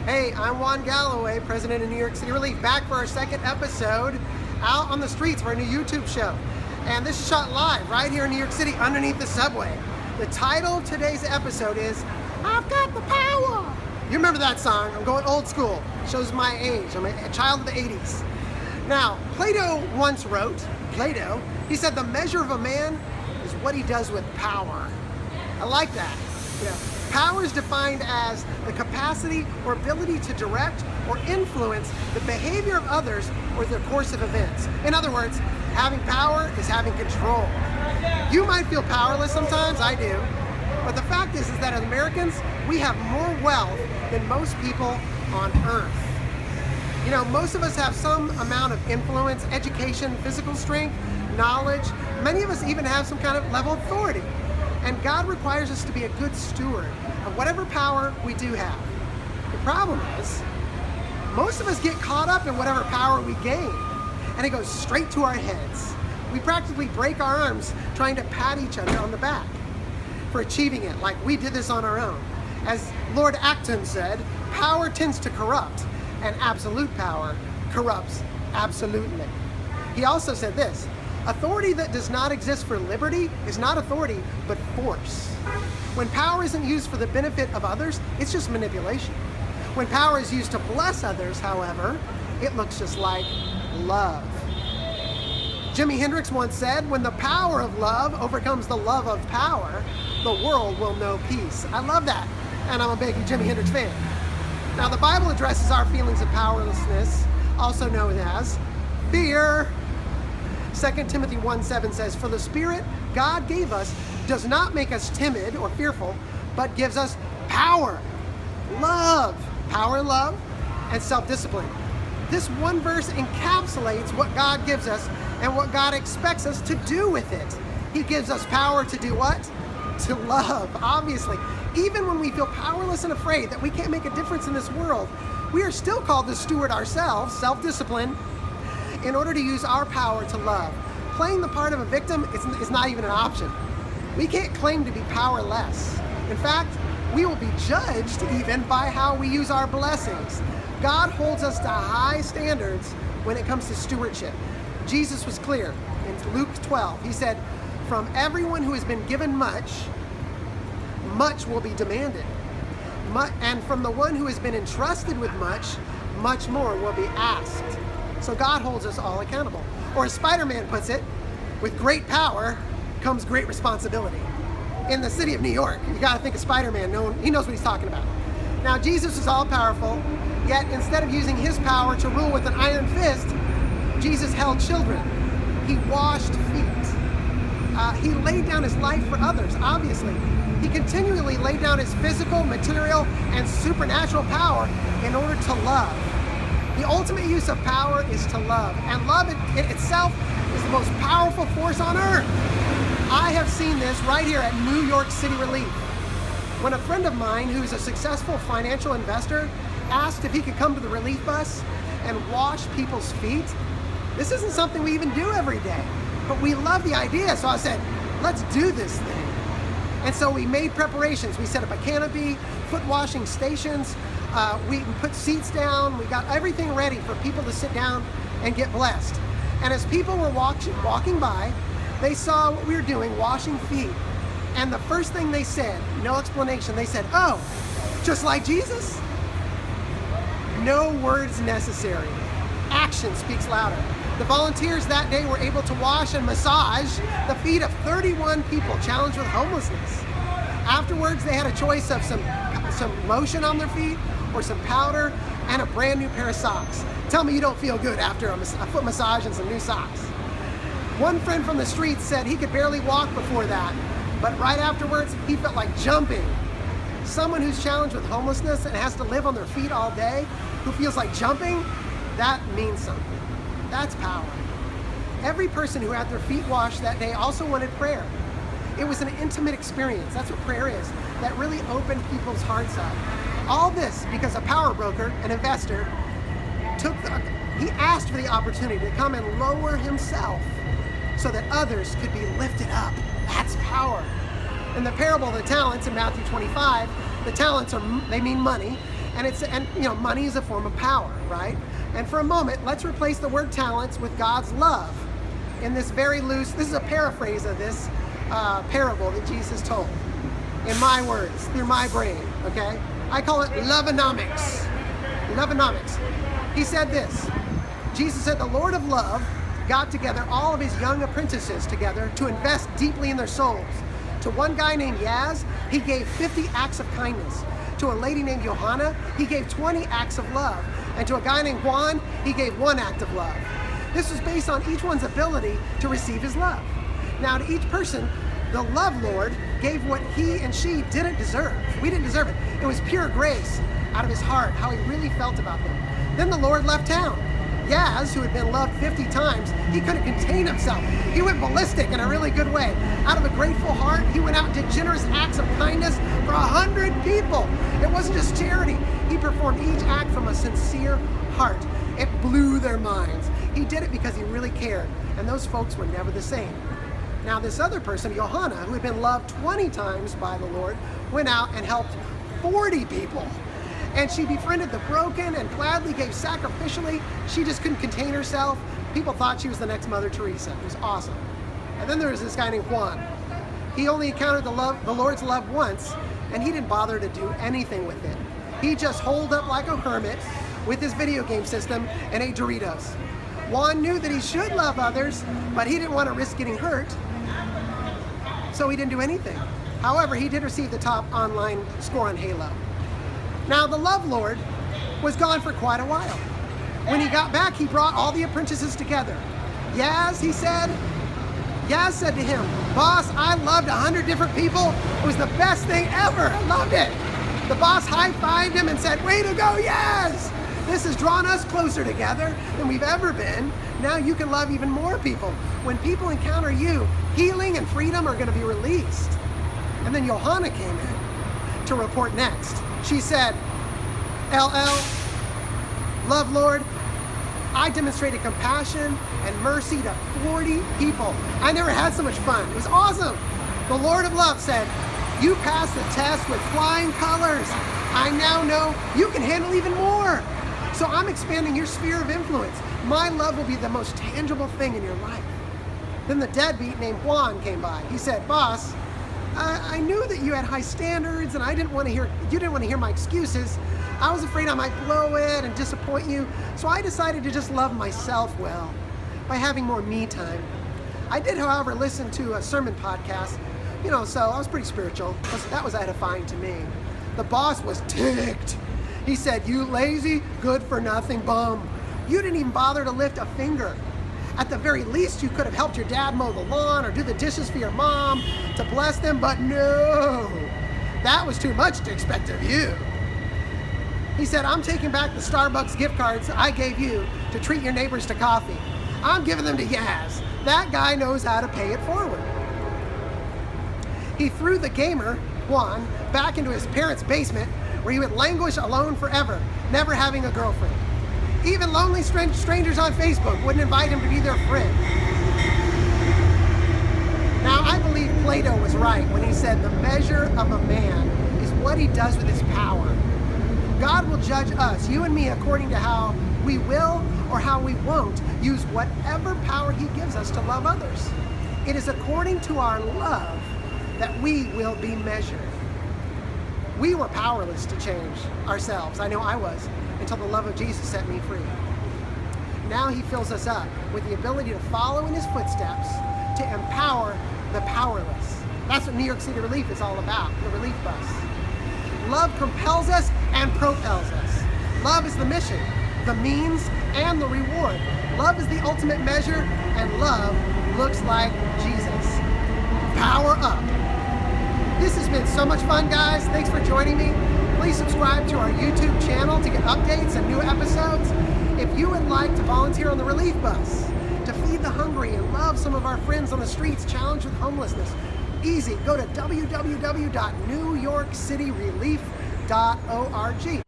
Hey, I'm Juan Galloway, president of New York City Relief, back for our second episode out on the streets for a new YouTube show. And this is shot live right here in New York City underneath the subway. The title of today's episode is, I've Got the Power. You remember that song? I'm going old school. Shows my age. I'm a child of the 80s. Now, Plato once wrote, he said the measure of a man is what he does with power. I like that. Yeah. Power is defined as the capacity or ability to direct or influence the behavior of others or the course of events. In other words, having power is having control. You might feel powerless sometimes, I do, but the fact is that as Americans, we have more wealth than most people on earth. You know, most of us have some amount of influence, education, physical strength, knowledge. Many of us even have some kind of level of authority. And God requires us to be a good steward of whatever power we do have. The problem is, most of us get caught up in whatever power we gain, and it goes straight to our heads. We practically break our arms trying to pat each other on the back for achieving it, like we did this on our own. As Lord Acton said, power tends to corrupt, and absolute power corrupts absolutely. He also said this, authority that does not exist for liberty is not authority, but force. When power isn't used for the benefit of others, it's just manipulation. When power is used to bless others, however, it looks just like love. Jimi Hendrix once said, when the power of love overcomes the love of power, the world will know peace. I love that, and I'm a big Jimi Hendrix fan. Now, the Bible addresses our feelings of powerlessness, also known as fear. 2 Timothy 1:7 says, for the Spirit God gave us does not make us timid or fearful, but gives us power, love, and self-discipline. This one verse encapsulates what God gives us and what God expects us to do with it. He gives us power to do what? To love, obviously. Even when we feel powerless and afraid that we can't make a difference in this world, we are still called to steward ourselves, self-discipline, in order to use our power to love. Playing the part of a victim is not even an option. We can't claim to be powerless. In fact, we will be judged even by how we use our blessings. God holds us to high standards when it comes to stewardship. Jesus was clear in Luke 12. He said, from everyone who has been given much, much will be demanded. And from the one who has been entrusted with much, much more will be asked. So God holds us all accountable. Or as Spider-Man puts it, with great power comes great responsibility. In the city of New York, you gotta think of Spider-Man, he knows what he's talking about. Now Jesus is all powerful, yet instead of using his power to rule with an iron fist, Jesus held children. He washed feet. He laid down his life for others, obviously. He continually laid down his physical, material, and supernatural power in order to love. The ultimate use of power is to love, and love in itself is the most powerful force on earth. I have seen this right here at New York City Relief. When a friend of mine who's a successful financial investor asked if he could come to the relief bus and wash people's feet, this isn't something we even do every day, but we love the idea, so I said, let's do this thing. And so we made preparations. We set up a canopy, foot washing stations, we put seats down, we got everything ready for people to sit down and get blessed. And as people were walking by, they saw what we were doing, washing feet. And the first thing they said, no explanation, they said, oh, just like Jesus? No words necessary. Action speaks louder. The volunteers that day were able to wash and massage the feet of 31 people challenged with homelessness. Afterwards, they had a choice of some lotion on their feet or some powder and a brand new pair of socks. Tell me you don't feel good after a foot massage and some new socks. One friend from the street said he could barely walk before that, but right afterwards, he felt like jumping. Someone who's challenged with homelessness and has to live on their feet all day, who feels like jumping, that means something. That's power. Every person who had their feet washed that day also wanted prayer. It was an intimate experience. That's what prayer is. That really opened people's hearts up. All this because a power broker, an investor, he asked for the opportunity to come and lower himself so that others could be lifted up. That's power. In the parable of the talents in Matthew 25, the talents they mean money, And money is a form of power, right? And for a moment, let's replace the word talents with God's love in this very loose, this is a paraphrase of this parable that Jesus told. In my words, through my brain, okay? I call it loveonomics. Loveonomics. He said this. Jesus said the Lord of love got together all of his young apprentices together to invest deeply in their souls. To one guy named Yaz, he gave 50 acts of kindness. To a lady named Johanna, he gave 20 acts of love. And to a guy named Juan, he gave 1 act of love. This was based on each one's ability to receive his love. Now, to each person, the love Lord gave what he and she didn't deserve. We didn't deserve it. It was pure grace out of his heart, how he really felt about them. Then the Lord left town. Yaz, who had been loved 50 times, he couldn't contain himself. He went ballistic in a really good way. Out of a grateful heart, he went out and did generous acts of kindness for 100 people. It wasn't just charity. He performed each act from a sincere heart. It blew their minds. He did it because he really cared, and those folks were never the same. Now this other person, Johanna, who had been loved 20 times by the Lord, went out and helped 40 people. And she befriended the broken and gladly gave sacrificially. She just couldn't contain herself. People thought she was the next Mother Teresa. It was awesome. And then there was this guy named Juan. He only encountered the Lord's love once, and he didn't bother to do anything with it. He just holed up like a hermit with his video game system and ate Doritos. Juan knew that he should love others, but he didn't want to risk getting hurt, so he didn't do anything. However, he did receive the top online score on Halo. Now, the Love Lord was gone for quite a while. When he got back, he brought all the apprentices together. Yaz said to him, "Boss, I loved 100 different people. It was the best thing ever. I loved it." The boss high-fived him and said, "Way to go, Yaz! This has drawn us closer together than we've ever been. Now you can love even more people. When people encounter you, healing and freedom are going to be released." And then Johanna came in to report next. She said, "LL, Love Lord, I demonstrated compassion and mercy to 40 people. I never had so much fun. It was awesome." The Lord of Love said, "You passed the test with flying colors. I now know you can handle even more. So I'm expanding your sphere of influence. My love will be the most tangible thing in your life." Then the deadbeat named Juan came by. He said, "Boss, I knew that you had high standards, and you didn't want to hear my excuses. I was afraid I might blow it and disappoint you, so I decided to just love myself well by having more me time. I did, however, listen to a sermon podcast, so I was pretty spiritual. That was edifying to me." The boss was ticked. He said, "You lazy, good-for-nothing bum. You didn't even bother to lift a finger. At the very least, you could have helped your dad mow the lawn or do the dishes for your mom to bless them, but no, that was too much to expect of you." He said, "I'm taking back the Starbucks gift cards I gave you to treat your neighbors to coffee. I'm giving them to Yaz. That guy knows how to pay it forward." He threw the gamer, Juan, back into his parents' basement where he would languish alone forever, never having a girlfriend. Even lonely strangers on Facebook wouldn't invite him to be their friend. Now, I believe Plato was right when he said the measure of a man is what he does with his power. God will judge us, you and me, according to how we will or how we won't use whatever power he gives us to love others. It is according to our love that we will be measured. We were powerless to change ourselves. I know I was, until the love of Jesus set me free. Now he fills us up with the ability to follow in his footsteps, to empower the powerless. That's what New York City Relief is all about, the Relief Bus. Love compels us and propels us. Love is the mission, the means, and the reward. Love is the ultimate measure, and love looks like Jesus. Power up. This has been so much fun, guys. Thanks for joining me. Please subscribe to our YouTube channel to get updates and new episodes. If you would like to volunteer on the Relief Bus, to feed the hungry and love some of our friends on the streets challenged with homelessness, easy. Go to www.newyorkcityrelief.org.